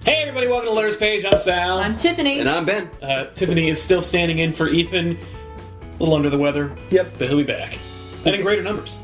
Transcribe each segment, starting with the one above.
Hey everybody, welcome to Letters Page. I'm Sal. I'm Tiffany. And I'm Ben. Tiffany is still standing in for Ethan. A little under the weather. Yep. But he'll be back. And in greater numbers.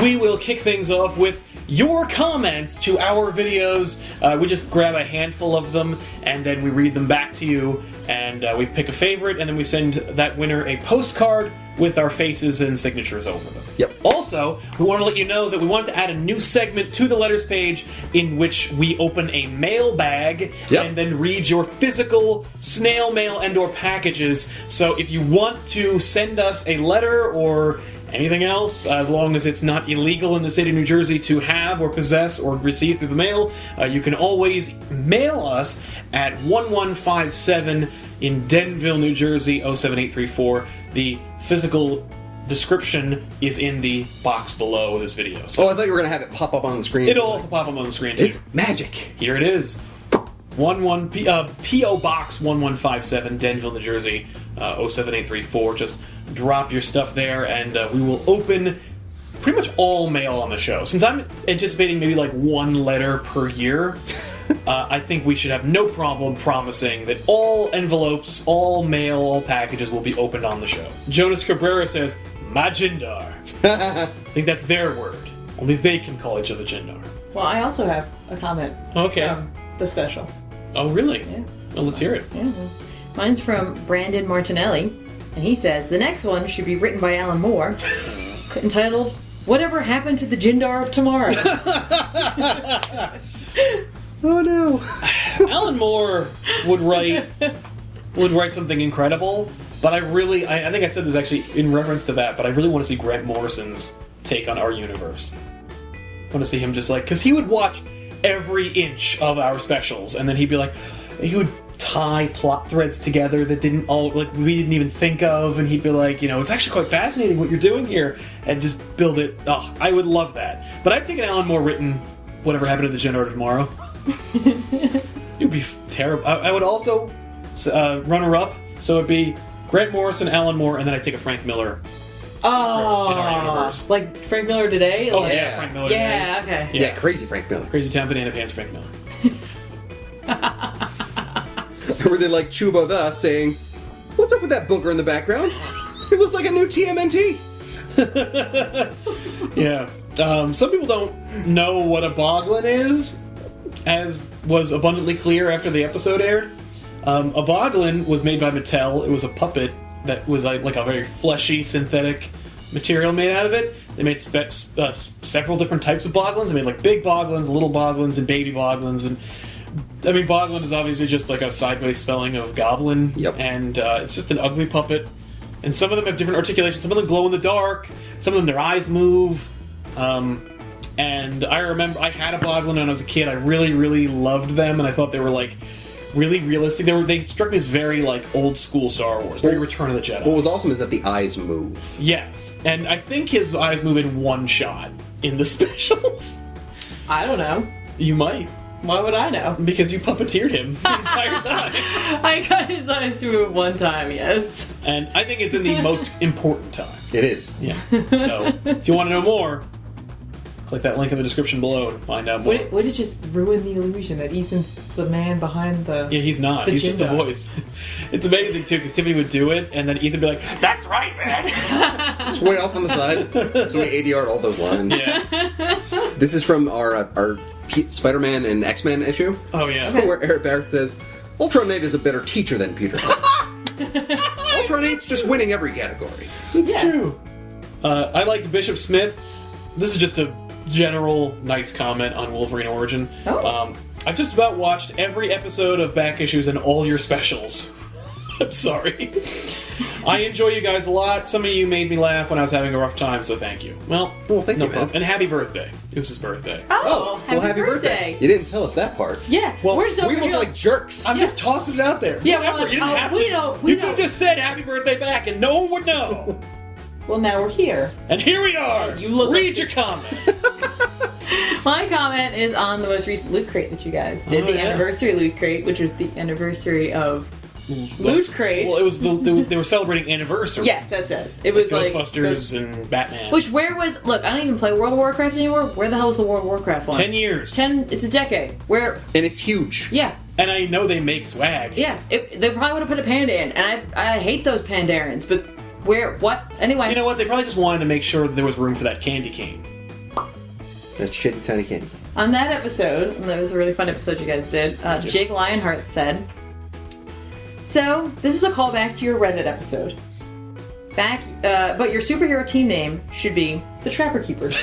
We will kick things off with your comments to our videos. We just grab a handful of them, and then we read them back to you, and we pick a favorite, and then we send that winner a postcard with our faces and signatures over them. Yep. Also, we want to let you know that we want to add a new segment to the Letters Page in which we open a mail bag and then read your physical snail mail and or packages. So if you want to send us a letter or anything else, as long as it's not illegal in the state of New Jersey to have or possess or receive through the mail, you can always mail us at 1157 in Denville, New Jersey, 07834. The physical description is in the box below this video. So I thought you were going to have it pop up on the screen. It'll also pop up on the screen, too. It's magic. Here it is. PIO Box 1157, Denville, New Jersey, 07834. Just drop your stuff there, and we will open pretty much all mail on the show. Since I'm anticipating maybe like one letter per year, I think we should have no problem promising that all envelopes, all mail, all packages will be opened on the show. Jonas Cabrera says, Majindar. I think that's their word. Only they can call each other Jindar. Well, I also have a comment. Okay. From the special. Oh, really? Yeah. Well, let's hear it. Yeah. Mine's from Brandon Martinelli, and he says, the next one should be written by Alan Moore, entitled, Whatever Happened to the Jindar of Tomorrow? Oh no. Alan Moore would write something incredible, but I think I said this actually in reference to that, but I really want to see Grant Morrison's take on our universe. I want to see him just like, because he would watch every inch of our specials, and then he'd be like, he would tie plot threads together that we didn't even think of, and he'd be like, it's actually quite fascinating what you're doing here, and just build it. Oh, I would love that. But I'd take an Alan Moore written Whatever Happened to the Jindar Tomorrow. It would be terrible. I would also runner-up, so it'd be Grant Morrison, Alan Moore, and then I'd take a Frank Miller. Oh, in our universe. Like Frank Miller today? Oh, like, yeah, Frank Miller. Yeah, today. okay. Yeah, crazy Frank Miller. Crazy Town Banana Pants Frank Miller. Were they like Chuba the saying, "What's up with that booger in the background? It looks like a new TMNT." Yeah. Some people don't know what a boglin is, as was abundantly clear after the episode aired. A boglin was made by Mattel. It was a puppet that was like a very fleshy, synthetic material made out of it. They made several different types of boglins. They made like big boglins, little boglins, and baby boglins. And I mean, boglin is obviously just like a sideways spelling of goblin. Yep. And it's just an ugly puppet. And some of them have different articulations. Some of them glow in the dark. Some of them, their eyes move. And I remember I had a boglin when I was a kid. I really, really loved them, and I thought they were like really realistic. They struck me as very like old school Star Wars, very Return of the Jedi. What was awesome is that the eyes move. Yes, and I think his eyes move in one shot in the special. I don't know. You might. Why would I know? Because you puppeteered him the entire time. I got his eyes to move one time, yes. And I think it's in the most important time. It is. Yeah. So, if you want to know more, click that link in the description below to find out more. Would it just ruin the illusion that Ethan's the man behind the... Yeah, he's not. He's just the voice. It's amazing, too, because Tiffany would do it, and then Ethan would be like, "That's right, man!" Just way off on the side. So we ADR'd all those lines. Yeah. This is from our Spiderman and XMen issue. Oh, yeah. Okay. Where Eric Barrett says, Ultronate is a better teacher than Peter. Ultronate's just winning every category. It's true. I liked Bishop Smith. This is just a general nice comment on Wolverine Origin. Oh. I've just about watched every episode of Back Issues and all your specials. I'm sorry. I enjoy you guys a lot. Some of you made me laugh when I was having a rough time, so thank you. Well, thank you, man. problem. And happy birthday. It was his birthday. Oh, happy birthday. You didn't tell us that part. Yeah. Well, we're so We look like jerks. I'm just tossing it out there. Yeah, Remember, well, you didn't have we to. know- You we could know. have just said happy birthday back and no one would know. Well, now we're here. And here we are. You look Read like- your comment. My comment is on the most recent Loot Crate that you guys did. Oh, The yeah. anniversary Loot Crate, which was the anniversary of Loot Crate. Well, it was they were celebrating anniversaries. Yes, that's it. It was like Ghostbusters and Batman. Where was? Look, I don't even play World of Warcraft anymore. Where the hell was the World of Warcraft one? 10 years. It's a decade. Where? And it's huge. Yeah. And I know they make swag. Yeah. They probably would have put a panda in, and I hate those Pandarians, but where? What? Anyway. You know what? They probably just wanted to make sure that there was room for that candy cane. That shitty tiny candy. On that episode, and that was a really fun episode you guys did, Jake Lionheart said, "So, this is a callback to your Reddit episode. But your superhero team name should be the Trapper Keepers."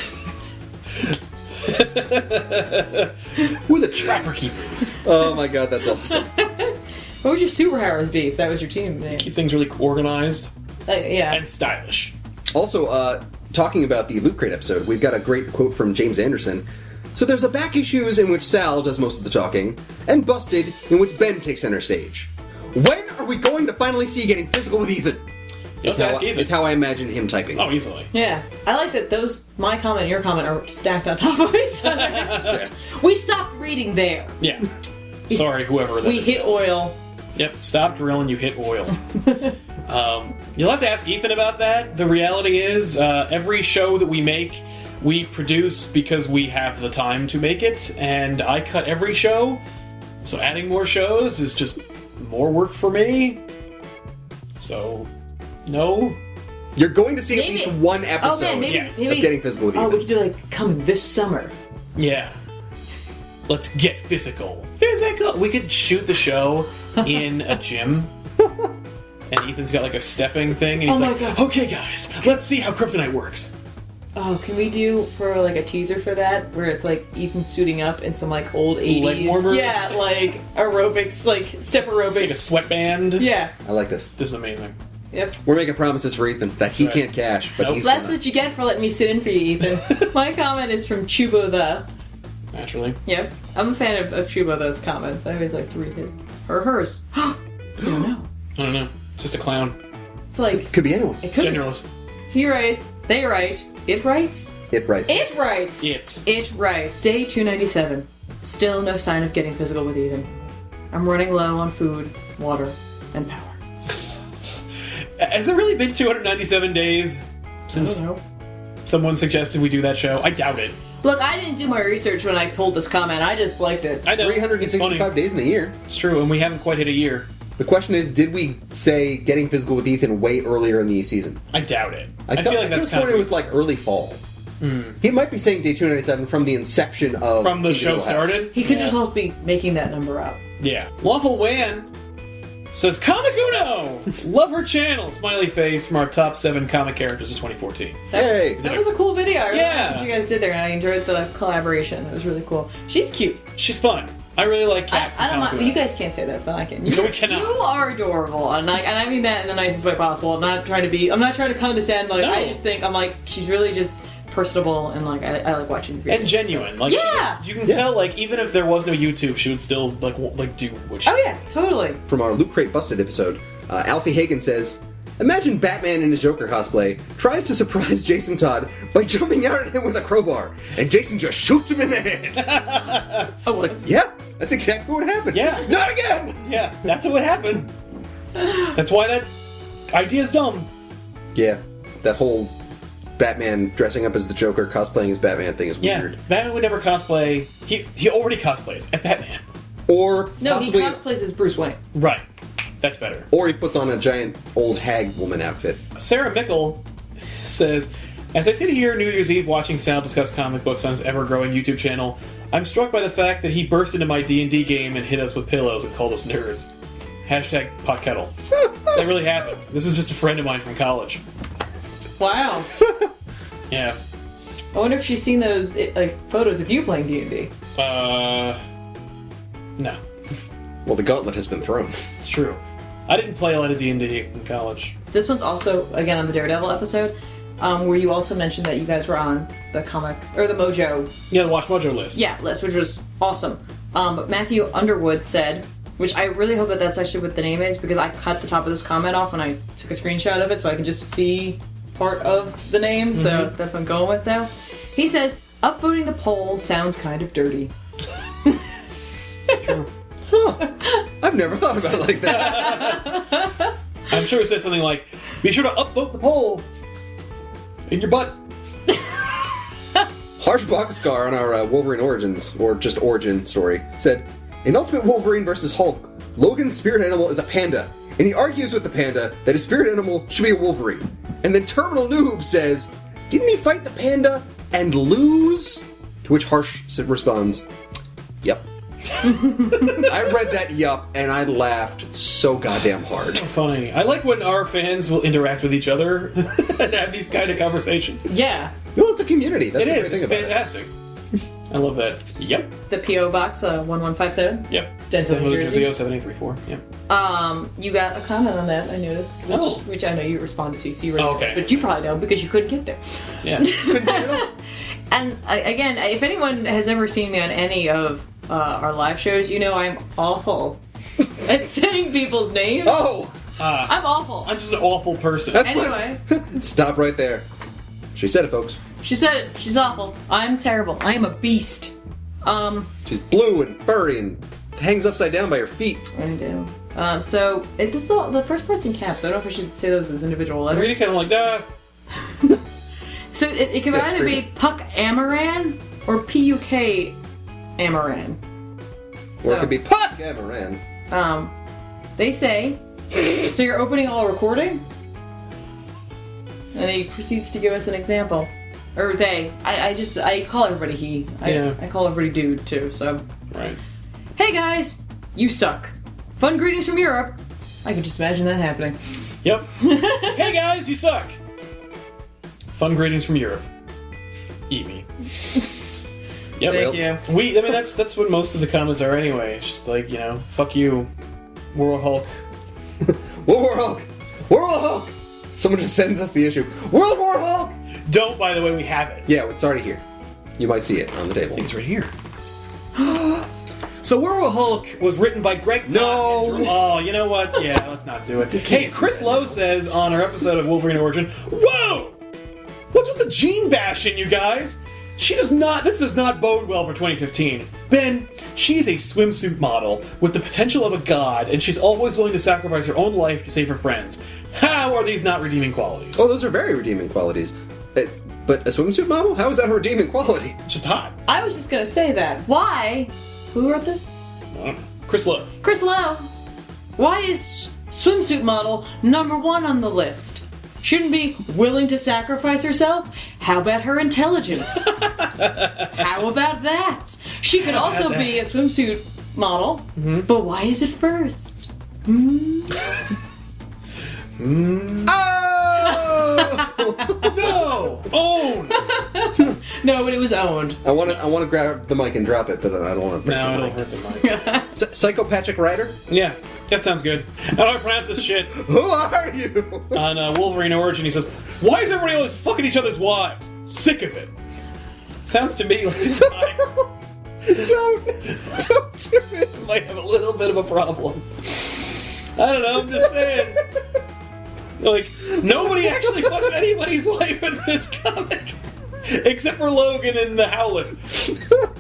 We're the Trapper Keepers. Oh my god, that's awesome. What would your superheroes be if that was your team name? Keep things really organized Yeah. and stylish. Also, talking about the Loot Crate episode, we've got a great quote from James Anderson. So there's a Back Issues in which Sal does most of the talking, and Busted in which Ben takes center stage. When are we going to finally see you getting physical with Ethan? It's how I imagine him typing. Oh, easily. Yeah. I like that my comment and your comment are stacked on top of each other. Yeah. We stopped reading there. Yeah. Sorry, whoever that We is. hit oil. Yep, stop drilling, you hit oil. You'll have to ask Ethan about that. The reality is, every show that we make, we produce because we have the time to make it, and I cut every show, so adding more shows is just more work for me. So, no. You're going to see Maybe. at least one episode maybe, yeah, maybe. of Getting Physical with Oh, Ethan. we could do like coming this summer. Yeah. Let's get physical. Physical! We could shoot the show in a gym. And Ethan's got like a stepping thing, and he's Oh my like, God. "Okay, guys, let's see how kryptonite works." Oh, can we do for like a teaser for that where it's like Ethan suiting up in some like old 80s? Leg warmers? Yeah, like aerobics, like step aerobics. Like a sweatband. Yeah. I like this. This is amazing. Yep. We're making promises for Ethan that he right. can't cash, but Nope. he's That's gonna. what you get for letting me sit in for you, Ethan. My comment is from Chubo the. Naturally. Yep. I'm a fan of Chubo those comments. I always like to read his or hers. I don't know. I don't know. It's just a clown. It's like Could be anyone. it could. Generalist. He writes. They write. It writes. It writes. It writes. It writes. Day 297. Still no sign of getting physical with Ethan. I'm running low on food, water, and power. Has there really been 297 days since I don't know. someone suggested we do that show? I doubt it. Look, I didn't do my research when I pulled this comment. I just liked it. I know. It's 365 funny. days in a year. It's true, and we haven't quite hit a year. The question is, did we say Getting Physical with Ethan way earlier in the season? I doubt it. I feel like that's kind it of was like early fall. He might be saying day 297 from the inception of from the TV show Little House. started. He could Yeah. just all be making that number up. Yeah. Lawful Wan says, Comic Uno! Love her channel! Smiley face from our top 7 comic characters of 2014. Hey! That was a cool video. I remember Yeah. what you guys did there, and I enjoyed the collaboration. It was really cool. She's cute. She's fun. I really like Kat from I don't Comic mind. Uno. You guys can't say that, but I can. No, we cannot. You are adorable, and I mean that in the nicest way possible. I'm not trying to condescend. Like No. I just think I'm like she's really just personable, and like I like watching. Videos. And genuine. Like, Yeah. you can tell, like, even if there was no YouTube, she would still, like do what she Oh yeah, totally. From our Loot Crate Busted episode, Alfie Hagen says, imagine Batman in his Joker cosplay tries to surprise Jason Todd by jumping out at him with a crowbar, and Jason just shoots him in the head. It's like, yeah, that's exactly what happened. Yeah. Not again! Yeah, that's what would happen. That's why that idea's dumb. Yeah, that whole Batman dressing up as the Joker, cosplaying as Batman thing is Yeah, weird. Batman would never cosplay. He already cosplays as Batman. Or No, possibly, he cosplays as Bruce Wayne. Right. That's better. or he puts on a giant old hag woman outfit. Sarah Mickle says, as I sit here New Year's Eve watching Sal discuss comic books on his ever-growing YouTube channel, I'm struck by the fact that he burst into my D&D game and hit us with pillows and called us nerds. Hashtag pot kettle. That really happened. This is just a friend of mine from college. Wow. Yeah. I wonder if she's seen those like photos of you playing D&D. No. Well, the gauntlet has been thrown. It's true. I didn't play a lot of D&D in college. This one's also again on the Daredevil episode, where you also mentioned that you guys were on the comic or the Mojo Yeah, the Watch Mojo list. list, which was awesome. But Matthew Underwood said, which I really hope that that's actually what the name is, because I cut the top of this comment off when I took a screenshot of it, so I can just see part of the name. So that's what I'm going with now. He says, upvoting the poll sounds kind of dirty. It's true. Huh. I've never thought about it like that. I'm sure it said something like, be sure to upvote the poll in your butt. Harsh Boxcar on our Wolverine Origins, or just Origin story, said, in Ultimate Wolverine vs. Hulk, Logan's spirit animal is a panda, and he argues with the panda that his spirit animal should be a Wolverine. And then Terminal Noob says, didn't he fight the panda and lose? To which Harsh responds, yep. I read that yup, and I laughed so goddamn hard. So funny. I like when our fans will interact with each other and have these kind of conversations. Yeah. Well, it's a community. That's It the is. great It's thing about fantastic. I love that. Yep. The PIO Box 1157. Yep. Denver, New Jersey. 7834. Yep. You got a comment on that, I noticed. Which I know you responded to, so you read it. Okay. But you probably don't because you couldn't get there. Yeah. Couldn't say it all. And again, if anyone has ever seen me on any of our live shows, you know I'm awful at saying people's names. Oh! I'm awful. I'm just an awful person. That's Anyway. what... Stop right there. She said it, folks. She said it. She's awful. I'm terrible. I am a beast. She's blue and furry and hangs upside down by her feet. I do. So this is all, the first part's in caps. So I don't know if I should say those as individual I'm letters. really kind of like, So it can Yes, either be scream. Puck Amaran or PUK Amaran. Or it could be Puck Amaran. They say, so you're opening all recording? And he proceeds to give us an example. Or they. I call everybody he. I call everybody dude too, so. right. Hey guys! You suck. Fun greetings from Europe. I can just imagine that happening. Yep. Hey guys, you suck. Fun greetings from Europe. Eat me. Yep. Thank you. I mean, that's what most of the comments are anyway. It's just like, fuck you, World Hulk. World War Hulk! World Hulk! Someone just sends us the issue. World War Hulk! Don't, by the way, we have it. Yeah, it's already here. You might see it on the table. It's right here. So Werewolf Hulk was written by Greg. No! Pak and oh, you know what? Yeah, let's not do it. Hey, Chris Lowe says on our episode of Wolverine Origin, whoa! What's with the gene bashing, you guys? This does not bode well for 2015. Ben, she's a swimsuit model with the potential of a god, and she's always willing to sacrifice her own life to save her friends. How are these not redeeming qualities? Oh, those are very redeeming qualities. But a swimsuit model? How is that a redeeming quality? Just hot. I was just gonna say that. Why? Who wrote this? Chris Lowe. Chris Lowe. Why is swimsuit model #1 on the list? Shouldn't be willing to sacrifice herself? How about her intelligence? How about that? She could also be a swimsuit model, but why is it first? Oh! No! Own! No, but it was owned. I want to grab the mic and drop it, but I don't want to break No, I the don't mic. hurt the mic. Psychopathic Rider? Yeah, that sounds good. How do I pronounce this shit? Who are you? On Wolverine Origin, he says, why is everybody always fucking each other's wives? Sick of it. Sounds to me like this guy Don't do it. might have a little bit of a problem. I don't know, I'm just saying. Like, nobody actually fucks anybody's wife in this comic. Except for Logan and the Howlet.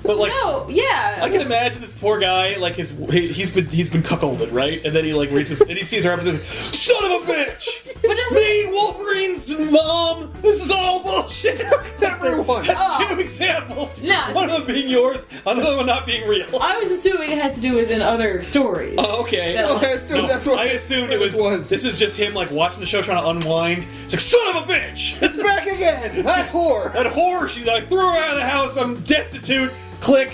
But like, No, yeah. I can imagine this poor guy, like he's been cuckolded, right? And then he like reads this, and he sees her episode, son of a bitch! But doesn't Me, Wolverine's mom, this is all bullshit! Everyone. That's two examples. No. One of them being yours, another one not being real. I was assuming it had to do with in other stories. Oh, okay. That, I assumed that's what I assumed it was. This is just him like watching the show trying to unwind. It's like, son of a bitch! It's back again! That whore! That whore, she's like, threw her out of the house, I'm destitute. Click.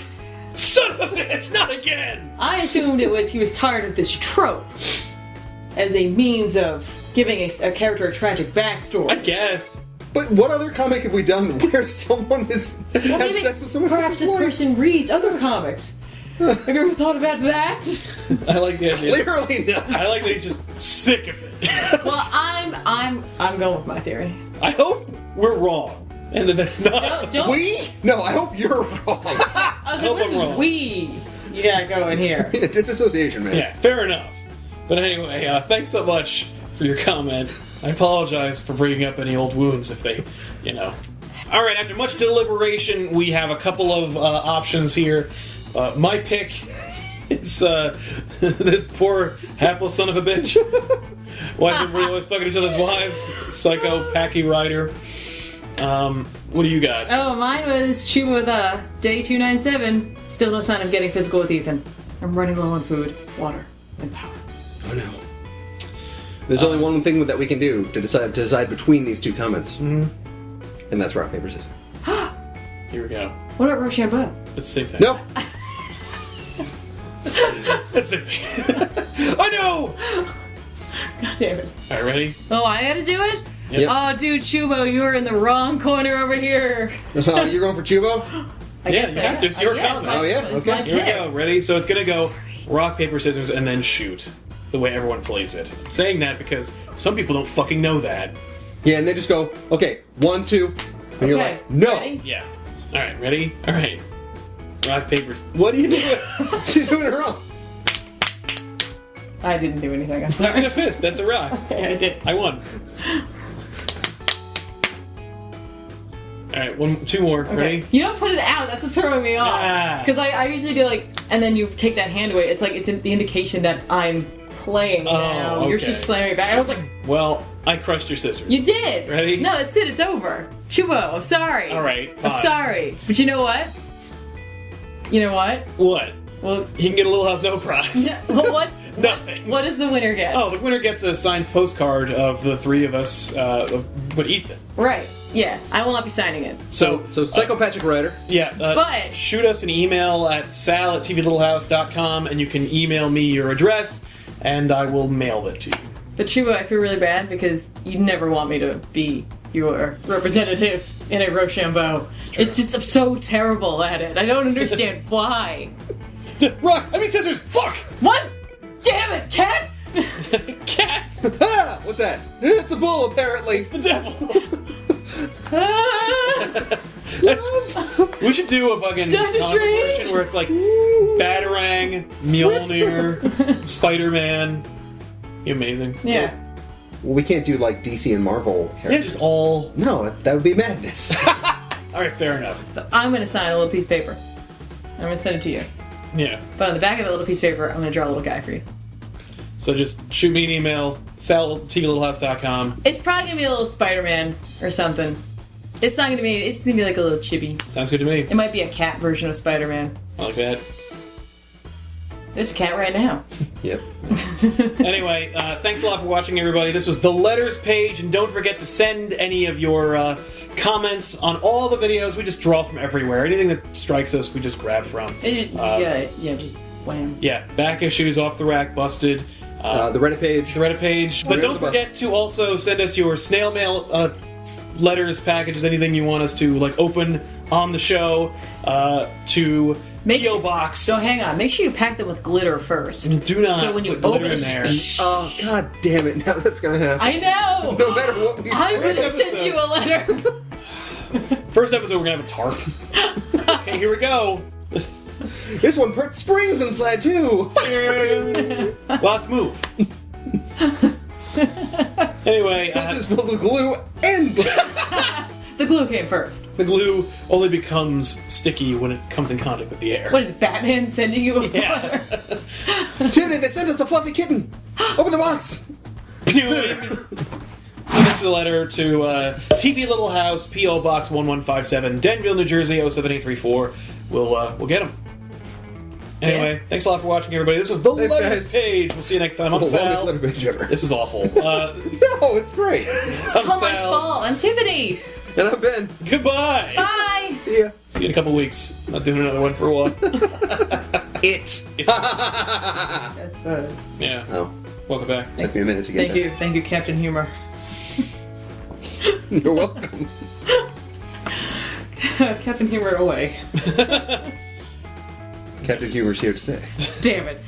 Son of a bitch, not again! I assumed it was he was tired of this trope as a means of giving a character a tragic backstory. I guess. But what other comic have we done where someone has had Maybe sex with someone perhaps this else's wife? person reads other comics. Have you ever thought about that? I like the idea. Clearly not. I like that he's just sick of it. Well, I'm going with my theory. I hope we're wrong. And that that's not. Don't. We? No, I hope you're wrong. I was hope like, I'm what wrong. is we? You gotta go in here. Disassociation, man. Yeah, fair enough. But anyway, thanks so much for your comment. I apologize for bringing up any old wounds if they, All right, after much deliberation, we have a couple of options here. My pick Is this poor hapless son of a bitch? Why is everybody always fucking each other's wives? Psycho Packy Rider. What do you got? Oh, mine was Chuba with day 297. Still no sign of getting physical with Ethan. I'm running low on food, water, and power. Oh no. There's only one thing that we can do to decide between these two comments. And that's rock, paper, scissors. Here we go. What about Rochambeau? It's the same thing. Nope. That's the same thing. Oh no! God damn it. Alright, ready? Oh, I gotta do it? Yep. Oh, dude, Chubo, you are in the wrong corner over here. Oh, you're going for Chubo? I guess you have to. It's your I guess. comment. Oh, yeah? It's Okay. my Here we pick. go. Ready? So it's gonna go rock, paper, scissors, and then shoot. The way everyone plays it. I'm saying that because some people don't fucking know that. Yeah, and they just go, okay, 1, 2, and you're Okay, like, no. ready? Yeah. Alright, ready? Alright. Rock, paper, what are you doing? She's doing it wrong. I didn't do anything. I'm It's not sorry. a fist, that's a rock. Okay, I did. I won. Alright, 2 more. Okay. Ready? You don't put it out. That's what's throwing me Ah. off. Because I usually do like, and then you take that hand away. It's like it's the indication that I'm playing now. You're okay. just slamming it back. And I was like, Well, I crushed your scissors. you did. Ready? No, that's it. It's over. Chubo, I'm sorry. Alright, I'm fine. sorry. But you know what? You know what? What? Well, He can get a Little House No prize. what's Nothing. what does the winner get? Oh, the winner gets a signed postcard of the 3 of us, but Ethan. Right. Yeah. I will not be signing it. So, So, psychopathic writer. yeah, But- shoot us an email at sal@tvlittlehouse.com and you can email me your address and I will mail it to you. But Chubo, I feel really bad because you never want me to be your representative in a Rochambeau. true. It's just I'm so terrible at it. I don't understand why. Rock! I mean scissors! Fuck! What? Damn it, cat! Cat! Ah, what's that? It's a bull, apparently. The devil! Ah! We should do a fucking Doctor comic Strange! version where it's like Batarang, Mjolnir, Spider-Man. Be amazing. Yeah. Well, we can't do, like, DC and Marvel Yeah, characters. just all. No, that would be madness. Alright, fair enough. So I'm gonna sign a little piece of paper. I'm gonna send it to you. Yeah. But on the back of the little piece of paper, I'm gonna draw a little guy for you. So just shoot me an email, sal@tvlittlehouse.com. It's probably gonna be a little Spider-Man or something. It's not gonna be. It's gonna be like a little chibi. Sounds good to me. It might be a cat version of Spider-Man. I like that. There's a cat right now. Yep. Anyway, thanks a lot for watching, everybody. This was the letters page, and don't forget to send any of your comments on all the videos. We just draw from everywhere. Anything that strikes us, we just grab from. Yeah, just wham. Yeah, back issues, off the rack, busted. The Reddit page. The Reddit page. But We're don't the bus. forget to also send us your snail mail letters, packages, anything you want us to like open on the show to Make PIO sure- Box. So hang on. Make sure you pack them with glitter first. Do not So when you put glitter open in there. Oh, god damn it. Now that's gonna happen. I know. No matter what we I'm say. gonna send you a letter. First episode, we're gonna have a tarp. Okay, here we go. This one put springs inside, too. Well, let's move. Anyway, This is filled with glue and The glue came first. the glue only becomes sticky when it comes in contact with the air. What is it, Batman sending you a Yeah. letter? Tony, they sent us a fluffy kitten. Open the box. Send us a letter to TV Little House, PIO Box 1157, Denville, New Jersey 07834. We'll get them. Anyway, Yeah. thanks a lot for watching, everybody. This was the Thanks, letters guys. page. We'll see you next time. It's I'm the longest Sal. letter page ever. This is awful. No, it's great. It's I'm not my Sal. fault. I'm Tiffany. And I've been. Goodbye. Bye. See ya. See you in a couple weeks. Not doing another one for a while. It. That's what it is. Yeah. Oh, Welcome back. took me a minute to get Thank you, Captain Humor. there. You're welcome. Captain Humor away. Captain Humor's here to stay. Damn it.